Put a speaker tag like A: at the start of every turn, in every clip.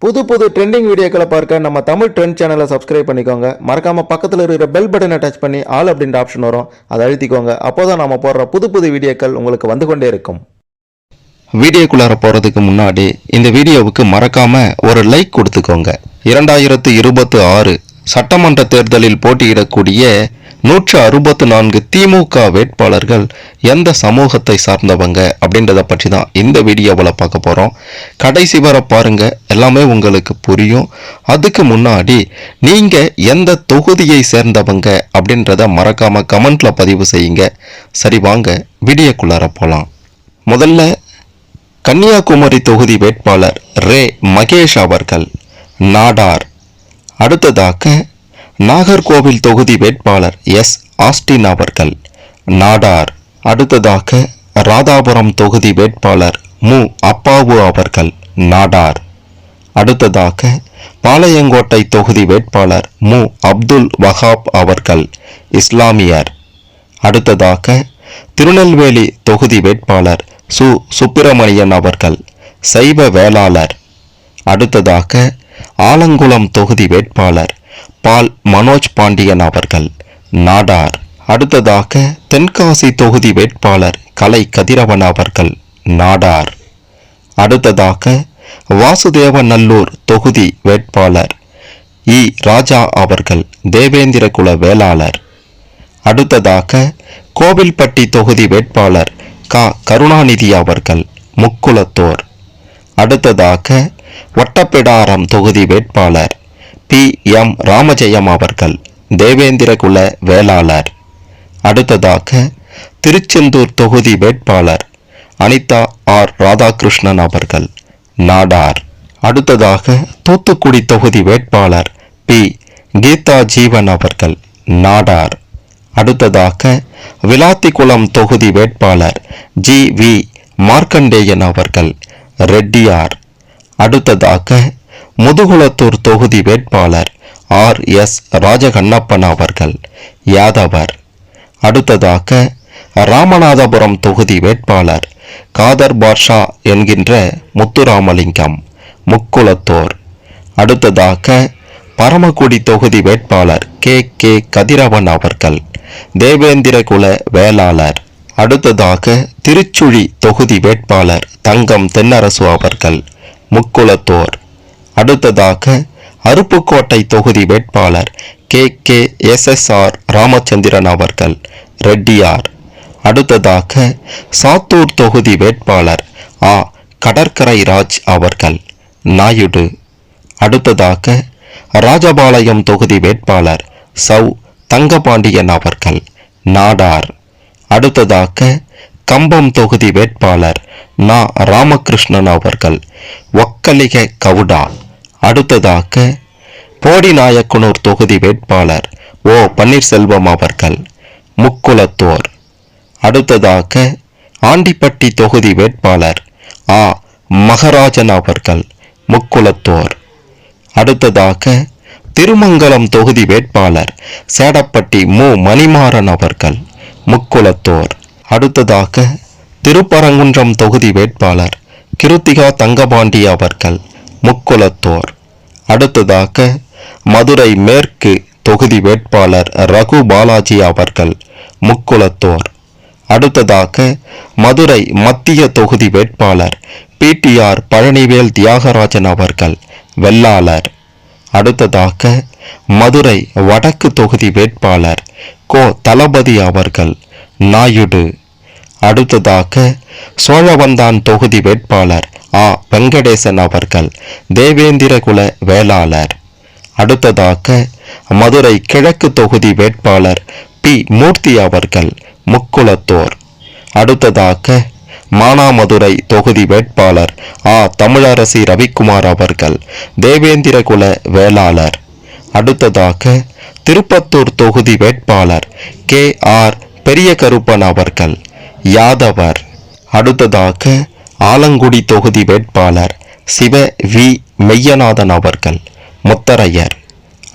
A: புது புது ட்ரெண்டிங் வீடியோக்களை பார்க்க நம்ம தமிழ் ட்ரெண்ட் சேனலை சப்ஸ்கிரைப் பண்ணிக்கோங்க. மறக்காம பக்கத்தில் இருக்கிற பெல் பட்டனை டச் பண்ணி ஆல் அப்படின்ற ஆப்ஷன் வரும், அதை அழுத்திக்கோங்க. அப்போதான் நம்ம போடுற புது புது வீடியோக்கள் உங்களுக்கு வந்து கொண்டே இருக்கும்.
B: வீடியோக்குள்ளார போகிறதுக்கு முன்னாடி இந்த வீடியோவுக்கு மறக்காம ஒரு லைக் கொடுத்துக்கோங்க. 2026 சட்டமன்ற தேர்தலில் போட்டியிடக்கூடிய 164 திமுக வேட்பாளர்கள் எந்த சமூகத்தை சார்ந்தவங்க அப்படின்றத பற்றி தான் இந்த வீடியோவில் பார்க்க போகிறோம். கடைசி வரை பாருங்க, எல்லாமே உங்களுக்கு புரியும். அதுக்கு முன்னாடி நீங்கள் எந்த தொகுதியை சேர்ந்தவங்க அப்படின்றத மறக்காம கமெண்ட்ல பதிவு செய்யுங்க. சரி, வாங்க வீடியோக்குள்ளார போகலாம். முதல்ல கன்னியாகுமரி தொகுதி வேட்பாளர் ரே மகேஷ் அவர்கள், நாடார். அடுத்ததாக நாகர்கோவில் தொகுதி வேட்பாளர் எஸ் ஆஸ்டின் அவர்கள், நாடார். அடுத்ததாக ராதாபுரம் தொகுதி வேட்பாளர் மு அப்பாவு அவர்கள், நாடார். அடுத்ததாக பாளையங்கோட்டை தொகுதி வேட்பாளர் மு அப்துல் வஹாப் அவர்கள், இஸ்லாமியர். அடுத்ததாக திருநெல்வேலி தொகுதி வேட்பாளர் சு சுப்பிரமணியன் அவர்கள், சைவ வேளாளர். அடுத்ததாக ஆலங்குளம் தொகுதி வேட்பாளர் பால் மனோஜ் பாண்டியன் அவர்கள், நாடார். அடுத்ததாக தென்காசி தொகுதி வேட்பாளர் கலை கதிரவன் அவர்கள், நாடார். அடுத்ததாக வாசுதேவநல்லூர் தொகுதி வேட்பாளர் இ ராஜா அவர்கள், தேவேந்திர குல வேளாளர். அடுத்ததாக கோவில்பட்டி தொகுதி வேட்பாளர் க கருணாநிதி அவர்கள், முக்குலத்தோர். அடுத்ததாக ஒட்டப்பிடாரம் தொகுதி வேட்பாளர் பி எம் ராமஜெயம் அவர்கள், தேவேந்திர குல வேளாளர். அடுத்ததாக திருச்செந்தூர் தொகுதி வேட்பாளர் அனிதா ஆர் ராதாகிருஷ்ணன் அவர்கள், நாடார். அடுத்ததாக தூத்துக்குடி தொகுதி வேட்பாளர் பி கீதா ஜீவன் அவர்கள், நாடார். அடுத்ததாக விளாத்திக்குளம் தொகுதி வேட்பாளர் ஜி வி மார்க்கண்டேயன் அவர்கள், ரெட்டியார். அடுத்ததாக முதுகுளத்தூர் தொகுதி வேட்பாளர் ஆர் எஸ் ராஜகண்ணப்பன் அவர்கள், யாதவர். அடுத்ததாக ராமநாதபுரம் தொகுதி வேட்பாளர் காதர் பாட்ஷா என்கின்ற முத்துராமலிங்கம், முக்குளத்தோர். அடுத்ததாக பரமக்குடி தொகுதி வேட்பாளர் கே கே கதிரவன் அவர்கள், தேவேந்திர குல வேளாளர். அடுத்ததாக திருச்சுழி தொகுதி வேட்பாளர் தங்கம் தென்னரசு அவர்கள், முக்குளத்தோர். அடுத்ததாக அருப்புக்கோட்டை தொகுதி வேட்பாளர் கே கே எஸ்எஸ்ஆர் ராமச்சந்திரன் அவர்கள், ரெட்டியார். அடுத்ததாக சாத்தூர் தொகுதி வேட்பாளர் ஆ கடற்கரை ராஜ் அவர்கள், நாயுடு. அடுத்ததாக ராஜபாளையம் தொகுதி வேட்பாளர் சௌ தங்கபாண்டியன் அவர்கள், நாடார். அடுத்ததாக கம்பம் தொகுதி வேட்பாளர் நா ராமகிருஷ்ணன் அவர்கள், ஒக்கலிக கவுடா. அடுத்ததாக போடிநாயக்கனூர் தொகுதி வேட்பாளர் ஓ பன்னீர்செல்வம் அவர்கள், முக்குளத்தோர். அடுத்ததாக ஆண்டிப்பட்டி தொகுதி வேட்பாளர் ஆ மகராஜன் அவர்கள், முக்குளத்தோர். அடுத்ததாக திருமங்கலம் தொகுதி வேட்பாளர் சேடப்பட்டி மு மணிமாறன் அவர்கள், முக்குளத்தோர். அடுத்ததாக திருப்பரங்குன்றம் தொகுதி வேட்பாளர் கிருத்திகா தங்கபாண்டி அவர்கள், முக்குளத்தோர். அடுத்ததாக மதுரை மேற்கு தொகுதி வேட்பாளர் ரகு பாலாஜி அவர்கள், முக்குளத்தோர். அடுத்ததாக மதுரை மத்திய தொகுதி வேட்பாளர் பிடிஆர் பழனிவேல் தியாகராஜன் அவர்கள், வெள்ளாளர். அடுத்ததாக மதுரை வடக்கு தொகுதி வேட்பாளர் கோ தளபதி அவர்கள், நாயுடு. அடுத்ததாக சோழவந்தான் தொகுதி வேட்பாளர் ஆ வெங்கடேசன் அவர்கள், தேவேந்திர குல வேளாளர். அடுத்ததாக மதுரை கிழக்கு தொகுதி வேட்பாளர் பி மூர்த்தி அவர்கள், முக்குளத்தோர். அடுத்ததாக மானாமதுரை தொகுதி வேட்பாளர் ஆ தமிழரசி ரவிக்குமார் அவர்கள், தேவேந்திர குல வேளாளர். அடுத்ததாக திருப்பத்தூர் தொகுதி வேட்பாளர் கே ஆர் பெரிய கருப்பன் அவர்கள், யாதவர். அடுத்ததாக ஆலங்குடி தொகுதி வேட்பாளர் சிவ வி மெய்யநாதன் அவர்கள், முத்தரையர்.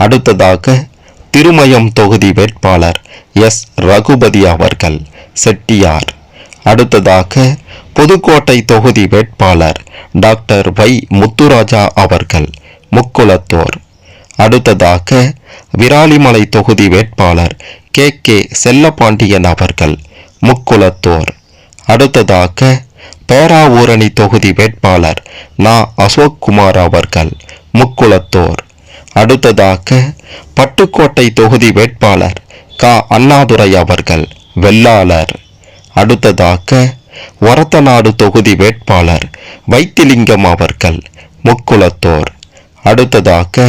B: அடுத்ததாக திருமயம் தொகுதி வேட்பாளர் எஸ் ரகுபதி அவர்கள், செட்டியார். அடுத்ததாக புதுக்கோட்டை தொகுதி வேட்பாளர் டாக்டர் வை முத்துராஜா அவர்கள் முக்குளத்தோர். அடுத்ததாக விராலிமலை தொகுதி வேட்பாளர் கே செல்லப்பாண்டியன் அவர்கள் முக்குளத்தோர். அடுத்ததாக பேராவூரணி தொகுதி வேட்பாளர் நா அசோக்குமார் அவர்கள் முக்குளத்தோர். அடுத்ததாக பட்டுக்கோட்டை தொகுதி வேட்பாளர் அண்ணாதுரை அவர்கள் வெள்ளாளர். அடுத்ததாக ஒரத்தநாடு தொகுதி வேட்பாளர் வைத்திலிங்கம் அவர்கள் முக்குளத்தோர். அடுத்ததாக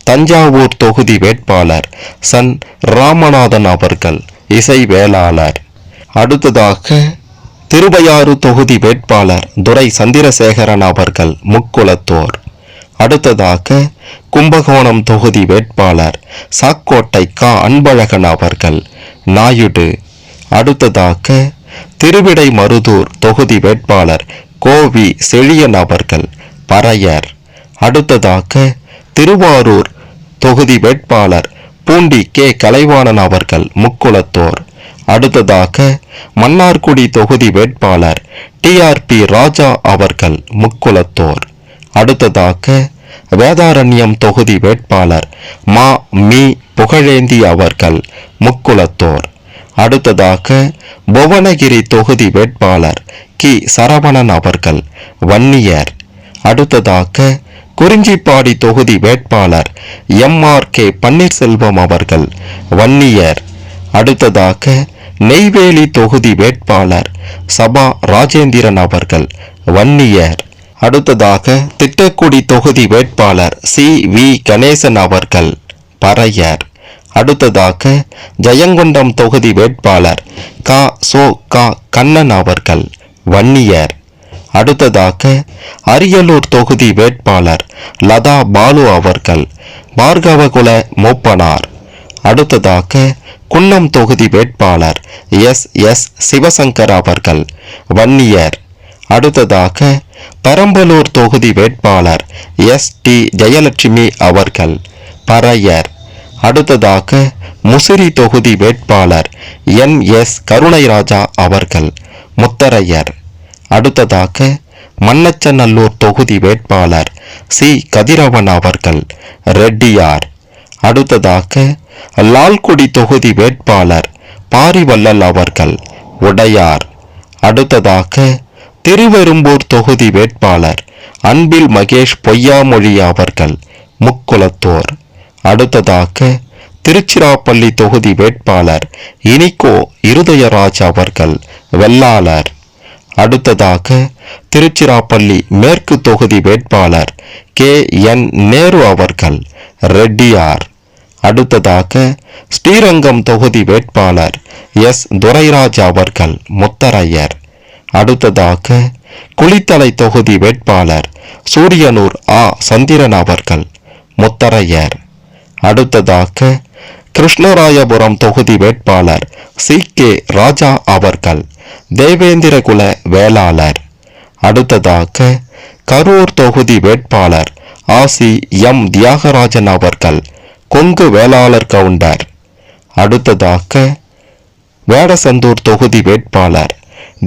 B: தஞ்சாவூர் தொகுதி வேட்பாளர் சன் ராமநாதன் அவர்கள் இசை வேளாளர். அடுத்ததாக திருவையாறு தொகுதி வேட்பாளர் துரை சந்திரசேகரன் அவர்கள் முக்குளத்தோர். அடுத்ததாக கும்பகோணம் தொகுதி வேட்பாளர் சாக்கோட்டை அன்பழகன் அவர்கள் நாயுடு. அடுத்ததாக திருவிடை மருதூர் தொகுதி வேட்பாளர் கோவி செழியன் அவர்கள் பறையர். அடுத்ததாக திருவாரூர் தொகுதி வேட்பாளர் பூண்டி கலைவாணன் அவர்கள் முக்குளத்தோர். அடுத்ததாக மன்னார்குடி தொகுதி வேட்பாளர் TRP ராஜா அவர்கள் முக்குளத்தோர். அடுத்ததாக வேதாரண்யம் தொகுதி வேட்பாளர் மீ புகழேந்தி அவர்கள் முக்குளத்தோர். அடுத்ததாக புவனகிரி தொகுதி வேட்பாளர் சரவணன் அவர்கள் வன்னியர். அடுத்ததாக குறிஞ்சிப்பாடி தொகுதி வேட்பாளர் MRK பன்னீர்செல்வம் அவர்கள் வன்னியர். அடுத்ததாக நெய்வேலி தொகுதி வேட்பாளர் சபா ராஜேந்திரன் அவர்கள் வன்னியர். அடுத்ததாக திட்டக்குடி தொகுதி வேட்பாளர் CV கணேசன் அவர்கள் பறையர். அடுத்ததாக ஜெயங்கொண்டம் தொகுதி வேட்பாளர் கண்ணன் அவர்கள் வன்னியர். அடுத்ததாக அரியலூர் தொகுதி வேட்பாளர் லதா பாலு அவர்கள் பார்கவகுல மூப்பனார். அடுத்ததாக குன்னம் தொகுதி வேட்பாளர் SS சிவசங்கர் அவர்கள் வன்னியர். அடுத்ததாக பெரம்பலூர் தொகுதி வேட்பாளர் ST ஜெயலட்சுமி அவர்கள் பறையர். அடுத்ததாக முசிறி தொகுதி வேட்பாளர் NS கருணைராஜா அவர்கள் முத்தரையர். அடுத்ததாக மண்ணச்சநல்லூர் தொகுதி வேட்பாளர் C கதிரவன் அவர்கள் ரெட்டியார். அடுத்ததாக லால்குடி தொகுதி வேட்பாளர் பாரிவள்ளல் அவர்கள் உடையார். அடுத்ததாக திருவெரும்பூர் தொகுதி வேட்பாளர் அன்பில் மகேஷ் பொய்யாமொழி அவர்கள் முக்குளத்தோர். அடுத்ததாக திருச்சிராப்பள்ளி தொகுதி வேட்பாளர் இனிகோ இருதயராஜ் அவர்கள் வெள்ளாளர். அடுத்ததாக திருச்சிராப்பள்ளி மேற்கு தொகுதி வேட்பாளர் KN நேரு அவர்கள் ரெட்டியார். அடுத்ததாக ஸ்ரீரங்கம் தொகுதி வேட்பாளர் S துரைராஜ் அவர்கள் முத்தரையர். அடுத்ததாக குளித்தலை தொகுதி வேட்பாளர் சூரியனூர் சந்திரன் அவர்கள் முத்தரையர். அடுத்ததாக கிருஷ்ணராயபுரம் தொகுதி வேட்பாளர் CK ராஜா அவர்கள் தேவேந்திரகுல வேளாளர். அடுத்ததாக கரூர் தொகுதி வேட்பாளர் ஆசி M தியாகராஜன் அவர்கள் கொங்கு வேளாளர் கவுண்டர். அடுத்ததாக வேடசந்தூர் தொகுதி வேட்பாளர்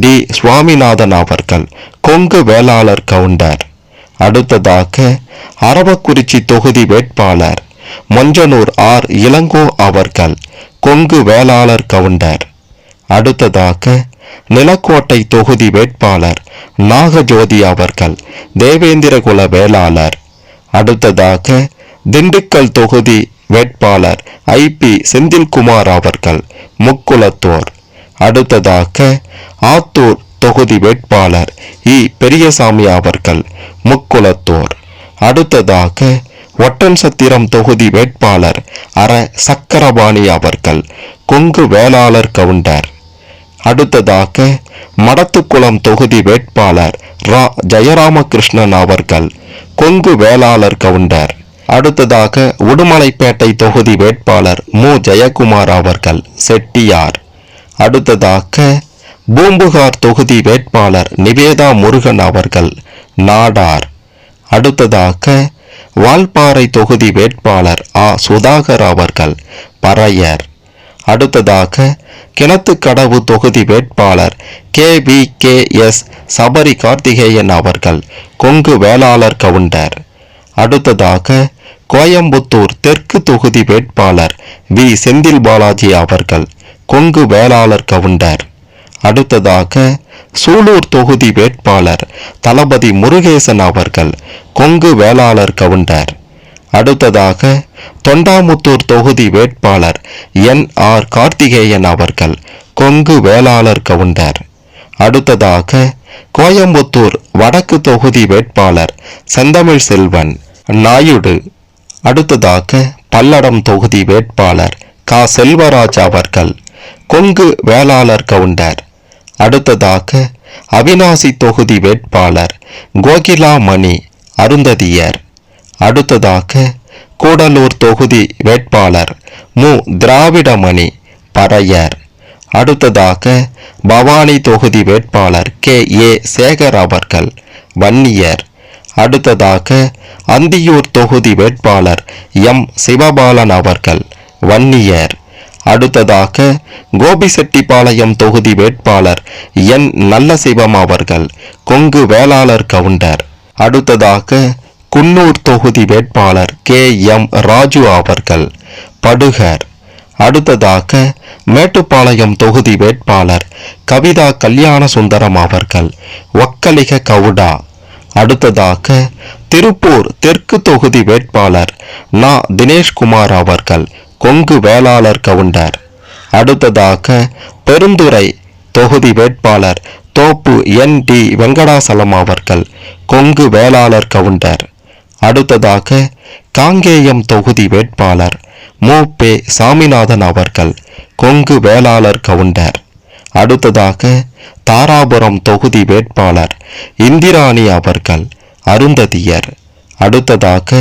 B: D சுவாமிநாதன் அவர்கள் கொங்கு வேளாளர் கவுண்டர். அடுத்ததாக அரவக்குறிச்சி தொகுதி வேட்பாளர் மொஞ்சனூர் இளங்கோ அவர்கள் கொங்கு வேளாளர் கவுண்டர். அடுத்ததாக நிலக்கோட்டை தொகுதி வேட்பாளர் நாகஜோதி அவர்கள் தேவேந்திரகுல வேளாளர். அடுத்ததாக திண்டுக்கல் தொகுதி வேட்பாளர் IP செந்தில்குமார் அவர்கள் முக்குளத்தோர். அடுத்ததாக ஆத்தூர் தொகுதி வேட்பாளர் பெரியசாமி அவர்கள் முக்குளத்தோர். அடுத்ததாக ஒட்டன்சத்திரம் தொகுதி வேட்பாளர் சக்கரபாணி அவர்கள் கொங்கு வேளாளர் கவுண்டர். அடுத்ததாக மடத்துக்குளம் தொகுதி வேட்பாளர் ஜெயராமகிருஷ்ணன் அவர்கள் கொங்கு வேளாளர் கவுண்டர். அடுத்ததாக உடுமலைப்பேட்டை தொகுதி வேட்பாளர் மு ஜெயக்குமார் அவர்கள் செட்டியார். அடுத்ததாக பூம்புகார் தொகுதி வேட்பாளர் நிவேதா முருகன் அவர்கள் நாடார். அடுத்ததாக வால்பாறை தொகுதி வேட்பாளர் சுதாகர் அவர்கள் பறையர். அடுத்ததாக கிணத்துக்கடவு தொகுதி வேட்பாளர் KVKS சபரி கார்த்திகேயன் அவர்கள் கொங்கு வேளாளர் கவுண்டர். அடுத்ததாக கோயம்புத்தூர் தெற்கு தொகுதி வேட்பாளர் வி செந்தில் பாலாஜி அவர்கள் கொங்கு வேளாளர் கவுண்டர். அடுத்ததாக சூலூர் தொகுதி வேட்பாளர் தளபதி முருகேசன் அவர்கள் கொங்கு வேளாளர் கவுண்டர். அடுத்ததாக தொண்டாமுத்தூர் தொகுதி வேட்பாளர் NR கார்த்திகேயன் அவர்கள் கொங்கு வேளாளர் கவுண்டர். அடுத்ததாக கோயம்புத்தூர் வடக்கு தொகுதி வேட்பாளர் செந்தமிழ் செல்வன் நாயுடு. அடுத்ததாக பல்லடம் தொகுதி வேட்பாளர் க செல்வராஜ் அவர்கள் கொங்கு வேளாளர் கவுண்டர். அடுத்ததாக அவிநாசி தொகுதி வேட்பாளர் கோகிலாமணி அருந்ததியர். அடுத்ததாக கூடலூர் தொகுதி வேட்பாளர் மு திராவிடமணி பறையர். அடுத்ததாக பவானி தொகுதி வேட்பாளர் KA சேகர் அவர்கள் வன்னியர். அடுத்ததாக அந்தியூர் தொகுதி வேட்பாளர் M சிவபாலன் அவர்கள் வன்னியர். அடுத்ததாக கோபிசெட்டிப்பாளையம் தொகுதி வேட்பாளர் N நல்லசிவம் அவர்கள் கொங்கு வேளாளர் கவுண்டர். அடுத்ததாக குன்னூர் தொகுதி வேட்பாளர் KM ராஜு அவர்கள் படுகர். அடுத்ததாக மேட்டுப்பாளையம் தொகுதி வேட்பாளர் கவிதா கல்யாண சுந்தரம் அவர்கள் ஒக்கலிக கவுடா. அடுத்ததாக திருப்பூர் தெற்கு தொகுதி வேட்பாளர் நா தினேஷ்குமார் அவர்கள் கொங்கு வேளாளர் கவுண்டர். அடுத்ததாக பெருந்துறை தொகுதி வேட்பாளர் தோப்பு ND வெங்கடாசலம் அவர்கள் கொங்கு வேளாளர் கவுண்டர். அடுத்ததாக காங்கேயம் தொகுதி வேட்பாளர் மு பே சாமிநாதன் அவர்கள் கொங்கு வேளாளர் கவுண்டர். அடுத்ததாக தாராபுரம் தொகுதி வேட்பாளர் இந்திராணி அவர்கள் அருந்ததியர். அடுத்ததாக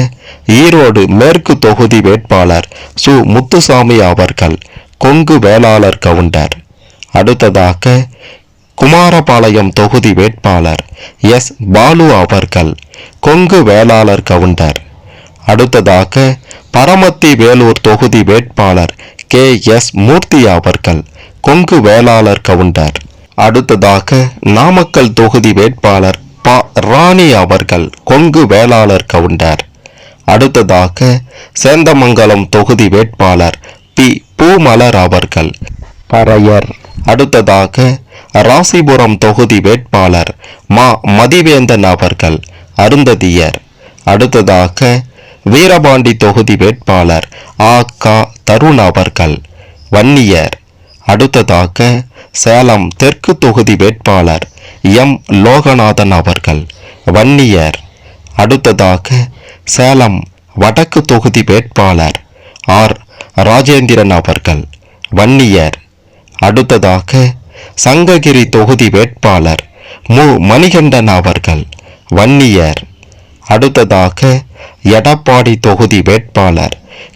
B: ஈரோடு மேற்கு தொகுதி வேட்பாளர் சு முத்துசாமி அவர்கள் கொங்கு வேளாளர் கவுண்டர். அடுத்ததாக குமாரபாளையம் தொகுதி வேட்பாளர் S பாலு அவர்கள் கொங்கு வேளாளர் கவுண்டர். அடுத்ததாக பரமத்தி வேலூர் தொகுதி வேட்பாளர் KS மூர்த்தி அவர்கள் கொங்கு வேளாளர் கவுண்டர். அடுத்ததாக நாமக்கல் தொகுதி வேட்பாளர் ப ராணி அவர்கள் கொங்கு வேளாளர் கவுண்டர். அடுத்ததாக சேந்தமங்கலம் தொகுதி வேட்பாளர் பி பூமலர் அவர்கள் பறையர். அடுத்ததாக ராசிபுரம் தொகுதி வேட்பாளர் மா மதிவேந்தன் அவர்கள் அருந்ததியர். அடுத்ததாக வீரபாண்டி தொகுதி வேட்பாளர் A.K. தருண் அவர்கள் வன்னியர். அடுத்ததாக சேலம் தெற்கு தொகுதி வேட்பாளர் M லோகநாதன் அவர்கள் வன்னியர். அடுத்ததாக சேலம் வடக்கு தொகுதி வேட்பாளர் R ராஜேந்திரன் அவர்கள் வன்னியர். அடுத்ததாக சங்ககிரி தொகுதி வேட்பாளர் மு மணிகண்டன் அவர்கள் வன்னியர். அடுத்ததாக எடப்பாடி தொகுதி வேட்பாளர்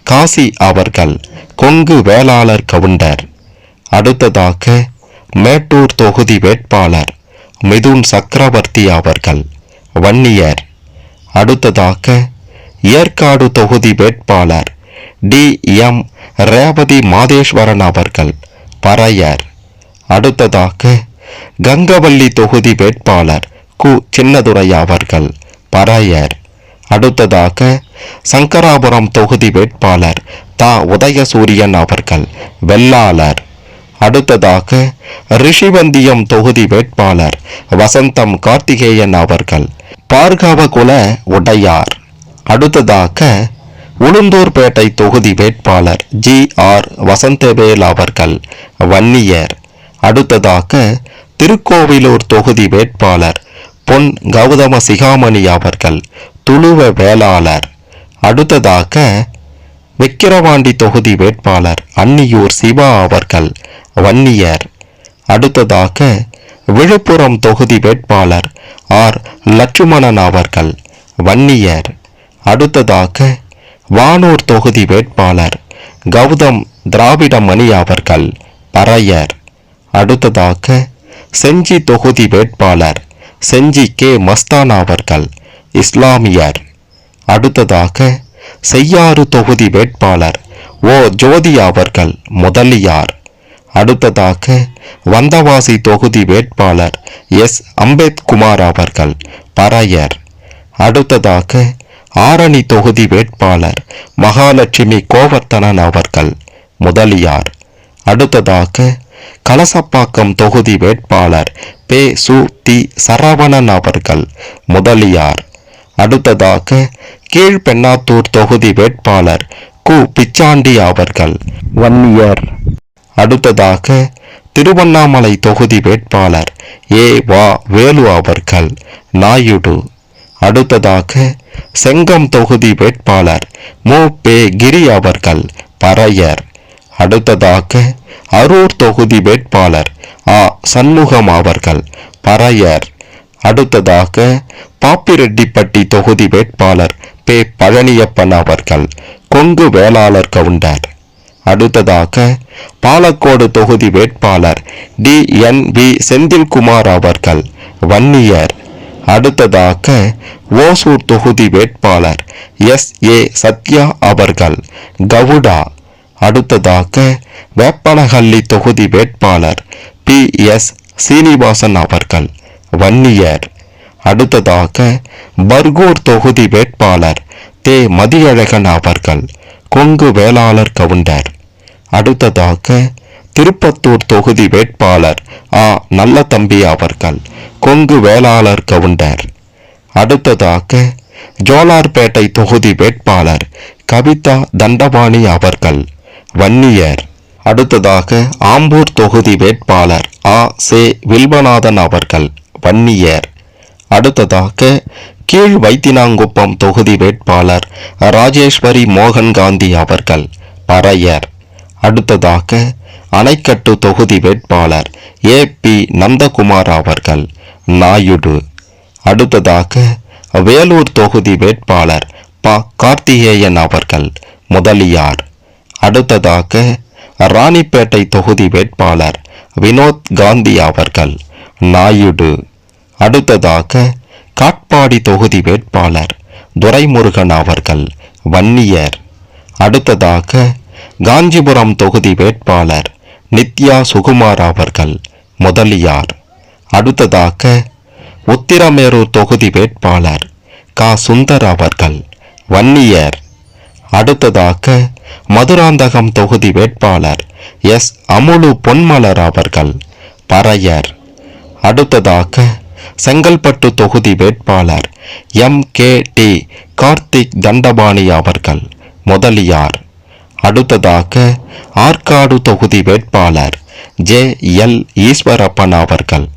B: காசி அவர்கள் கொங்கு வேளாளர் கவுண்டர். அடுத்ததாக மேட்டூர் தொகுதி வேட்பாளர் மிதுன் சக்கரவர்த்தி அவர்கள் வன்னியர். அடுத்ததாக ஏற்காடு தொகுதி வேட்பாளர் DM ரேவதி மாதேஸ்வரன் அவர்கள் பறையர். அடுத்ததாக கங்கவல்லி தொகுதி வேட்பாளர் கு சின்னதுரை அவர்கள் பறையர். அடுத்ததாக சங்கராபுரம் தொகுதி வேட்பாளர் தா உதயசூரியன் அவர்கள் வெள்ளாளர். அடுத்ததாக ரிஷிவந்தியம் தொகுதி வேட்பாளர் வசந்தம் கார்த்திகேயன் அவர்கள் பார்கவகுல உடையார். அடுத்ததாக உளுந்தூர்பேட்டை தொகுதி வேட்பாளர் GR வசந்தவேல் அவர்கள் வன்னியர். அடுத்ததாக திருக்கோவிலூர் தொகுதி வேட்பாளர் பொன் கௌதம சிகாமணி அவர்கள் துளுவ வேளாளர். அடுத்ததாக விக்கிரவாண்டி தொகுதி வேட்பாளர் அன்னியூர் சிவா அவர்கள் வன்னியர். அடுத்ததாக விழுப்புரம் தொகுதி வேட்பாளர் R லட்சுமணன் அவர்கள் வன்னியர். அடுத்ததாக வானூர் தொகுதி வேட்பாளர் கௌதம் திராவிடமணி அவர்கள் பறையர். அடுத்ததாக செஞ்சி தொகுதி வேட்பாளர் செஞ்சி K மஸ்தான் அவர்கள் இஸ்லாமியர். அடுத்ததாக செய்யாறு தொகுதி வேட்பாளர் ஓ ஜோதி அவர்கள் முதலியார். அடுத்ததாக வந்தவாசி தொகுதி வேட்பாளர் எஸ் அம்பேத்குமார் அவர்கள் பறையர். அடுத்ததாக ஆரணி தொகுதி வேட்பாளர் மகாலட்சுமி கோவர்த்தனன் அவர்கள் முதலியார். அடுத்ததாக கலசப்பாக்கம் தொகுதி வேட்பாளர் பே சு தி சரவணன் அவர்கள் முதலியார். அடுத்ததாக கீழ்பெண்ணாத்தூர் தொகுதி வேட்பாளர் கு பிச்சாண்டி அவர்கள் வன்னியர். அடுத்ததாக திருவண்ணாமலை தொகுதி வேட்பாளர் ஏ வா வேலு அவர்கள் நாயுடு. அடுத்ததாக செங்கம் தொகுதி வேட்பாளர் மு பே கிரி அவர்கள் பறையர். அடுத்ததாக அரூர் தொகுதி வேட்பாளர் ஆ சண்முகம் அவர்கள் பறையர். அடுத்ததாக பாப்பிரெட்டிப்பட்டி தொகுதி வேட்பாளர் பே பழனியப்பன் அவர்கள் கொங்கு வேளாளர் கவுண்டர். அடுத்ததாக பாலக்கோடு தொகுதி வேட்பாளர் டி என் வி செந்தில்குமார் அவர்கள் வன்னியர். அடுத்ததாக ஓசூர் தொகுதி வேட்பாளர் எஸ் ஏ சத்யா அவர்கள் கவுடா. அடுத்ததாக வேப்பனஹள்ளி தொகுதி வேட்பாளர் பி எஸ் சீனிவாசன் அவர்கள் வன்னியர். அடுத்ததாக பர்கூர் தொகுதி வேட்பாளர் தே மதியழகன் அவர்கள் கொங்கு வேளாளர் கவுண்டர். அடுத்ததாக திருப்பத்தூர் தொகுதி வேட்பாளர் ஆ நல்லதம்பி அவர்கள் கொங்கு வேளாளர் கவுண்டர். அடுத்ததாக ஜோலார்பேட்டை தொகுதி வேட்பாளர் கவிதா தண்டபாணி அவர்கள் வன்னியர். அடுத்ததாக ஆம்பூர் தொகுதி வேட்பாளர் ஆ சே வில்வநாதன் அவர்கள் வன்னியர். அடுத்ததாக கீழ் வைத்தினாங்குப்பம் தொகுதி வேட்பாளர் ராஜேஸ்வரி மோகன் காந்தி அவர்கள் பறையர். அடுத்ததாக அணைக்கட்டு தொகுதி வேட்பாளர் ஏ பி நந்தகுமார் அவர்கள் நாயுடு. அடுத்ததாக வேலூர் தொகுதி வேட்பாளர் ப கார்த்திகேயன் அவர்கள் முதலியார். அடுத்ததாக ராணிப்பேட்டை தொகுதி வேட்பாளர் வினோத் காந்தி அவர்கள் நாயுடு. அடுத்ததாக காட்பாடி தொகுதி வேட்பாளர் துரைமுருகன் அவர்கள் வன்னியர். அடுத்ததாக காஞ்சிபுரம் தொகுதி வேட்பாளர் நித்யா சுகுமார் அவர்கள் முதலியார். அடுத்ததாக உத்திரமேரூர் தொகுதி வேட்பாளர் கா சுந்தர் அவர்கள் வன்னியர். அடுத்ததாக மதுராந்தகம் தொகுதி வேட்பாளர் எஸ் அமுலு பொன்மலர் அவர்கள் பறையர். அடுத்ததாக செங்கல்பட்டு தொகுதி வேட்பாளர் M K D Karthik Dhandapani அவர்கள் முதலியார். அடுத்ததாக ஆற்காடு தொகுதி வேட்பாளர் ஜே எல் ஈஸ்வரப்பன் அவர்கள்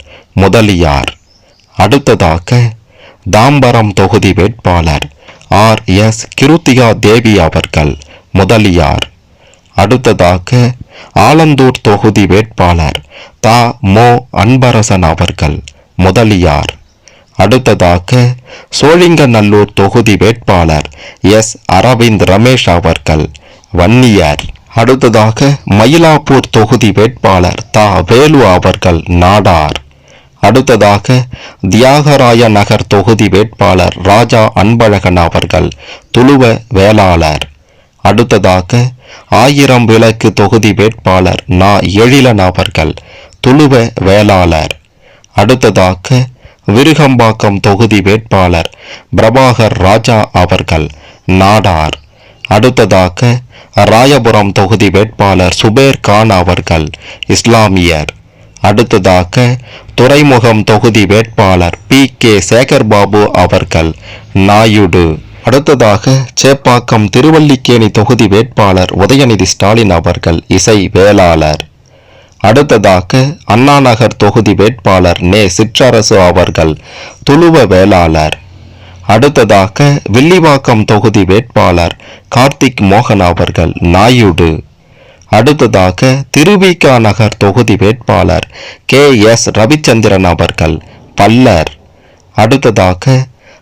B: முதலியார். அடுத்ததாக தாம்பரம் தொகுதி வேட்பாளர் ஆர் எஸ் கிருத்திகா தேவி அவர்கள் முதலியார். அடுத்ததாக ஆலந்தூர் தொகுதி வேட்பாளர் தா மோ அன்பரசன் அவர்கள் முதலியார். அடுத்ததாக சோழிங்கநல்லூர் தொகுதி வேட்பாளர் எஸ் அரவிந்த் ரமேஷ் அவர்கள் வன்னியர். அடுத்ததாக மயிலாப்பூர் தொகுதி வேட்பாளர் தா வேலு அவர்கள் நாடார். அடுத்ததாக தியாகராய நகர் தொகுதி வேட்பாளர் ராஜா அன்பழகன் அவர்கள் துளுவ வேளாளர். அடுத்ததாக ஆயிரம் விளக்கு தொகுதி வேட்பாளர் நா எழிலன் அவர்கள் துளுவ வேளாளர். அடுத்ததாக விருகம்பாக்கம் தொகுதி வேட்பாளர் பிரபாகர் ராஜா அவர்கள் நாடார். அடுத்ததாக ராயபுரம் தொகுதி வேட்பாளர் சுபேர் கான் அவர்கள் இஸ்லாமியர். அடுத்ததாக துறைமுகம் தொகுதி வேட்பாளர் பி கே சேகர்பாபு அவர்கள் நாயுடு. அடுத்ததாக சேப்பாக்கம் திருவல்லிக்கேணி தொகுதி வேட்பாளர் உதயநிதி ஸ்டாலின் அவர்கள் இசை வேளாளர். அடுத்ததாக அண்ணாநகர் தொகுதி வேட்பாளர் நே சிற்றரசு அவர்கள் துளுவ வேளாளர். அடுத்ததாக வில்லிவாக்கம் தொகுதி வேட்பாளர் கார்த்திக் மோகன் அவர்கள் நாயுடு. அடுத்ததாக திருவிக நகர் தொகுதி வேட்பாளர் கே எஸ் ரவிச்சந்திரன் அவர்கள் பல்லர். அடுத்ததாக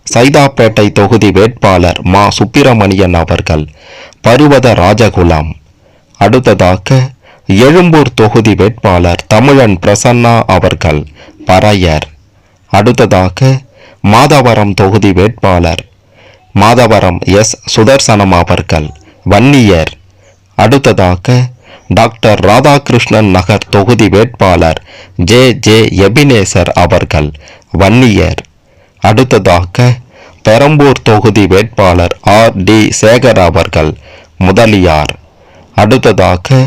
B: சைதாப்பேட்டை தொகுதி வேட்பாளர் மா சுப்பிரமணியன் அவர்கள் பருவத ராஜகுலம். அடுத்ததாக எழும்பூர் தொகுதி வேட்பாளர் தமிழன் பிரசன்னா அவர்கள் பறையர். அடுத்ததாக மாதவரம் தொகுதி வேட்பாளர் மாதவரம் எஸ் சுதர்சனம் அவர்கள் வன்னியர். அடுத்ததாக டாக்டர் ராதாகிருஷ்ணன் நகர் தொகுதி வேட்பாளர் ஜே ஜே எபினேசர் அவர்கள் வன்னியர். அடுத்ததாக பெரம்பூர் தொகுதி வேட்பாளர் ஆர் டி சேகர் அவர்கள் முதலியார். அடுத்ததாக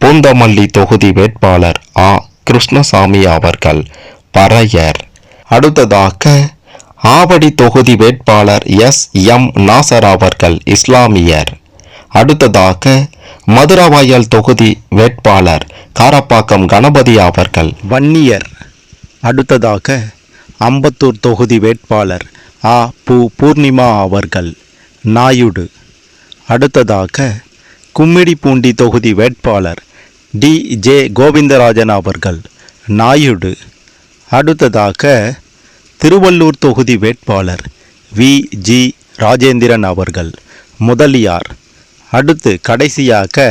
B: பூந்தமல்லி தொகுதி வேட்பாளர் ஆ கிருஷ்ணசாமி அவர்கள் பறையர். அடுத்ததாக ஆவடி தொகுதி வேட்பாளர் எஸ் எம் நாசர் அவர்கள் இஸ்லாமியர். அடுத்ததாக மதுரவாயல் தொகுதி வேட்பாளர் காரப்பாக்கம் கணபதி அவர்கள் வன்னியர். அடுத்ததாக அம்பத்தூர் தொகுதி வேட்பாளர் ஆ பு பூர்ணிமா அவர்கள் நாயுடு. அடுத்ததாக கும்மிடிப்பூண்டி தொகுதி வேட்பாளர் டி ஜே கோவிந்தராஜன் அவர்கள் நாயுடு. அடுத்ததாக திருவள்ளூர் தொகுதி வேட்பாளர் வி ஜி ராஜேந்திரன் அவர்கள் முதலியார். அடுத்து கடைசியாக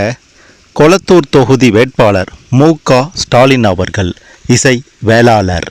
B: கொளத்தூர் தொகுதி வேட்பாளர் மு க ஸ்டாலின் அவர்கள் இசை வேளாளர்.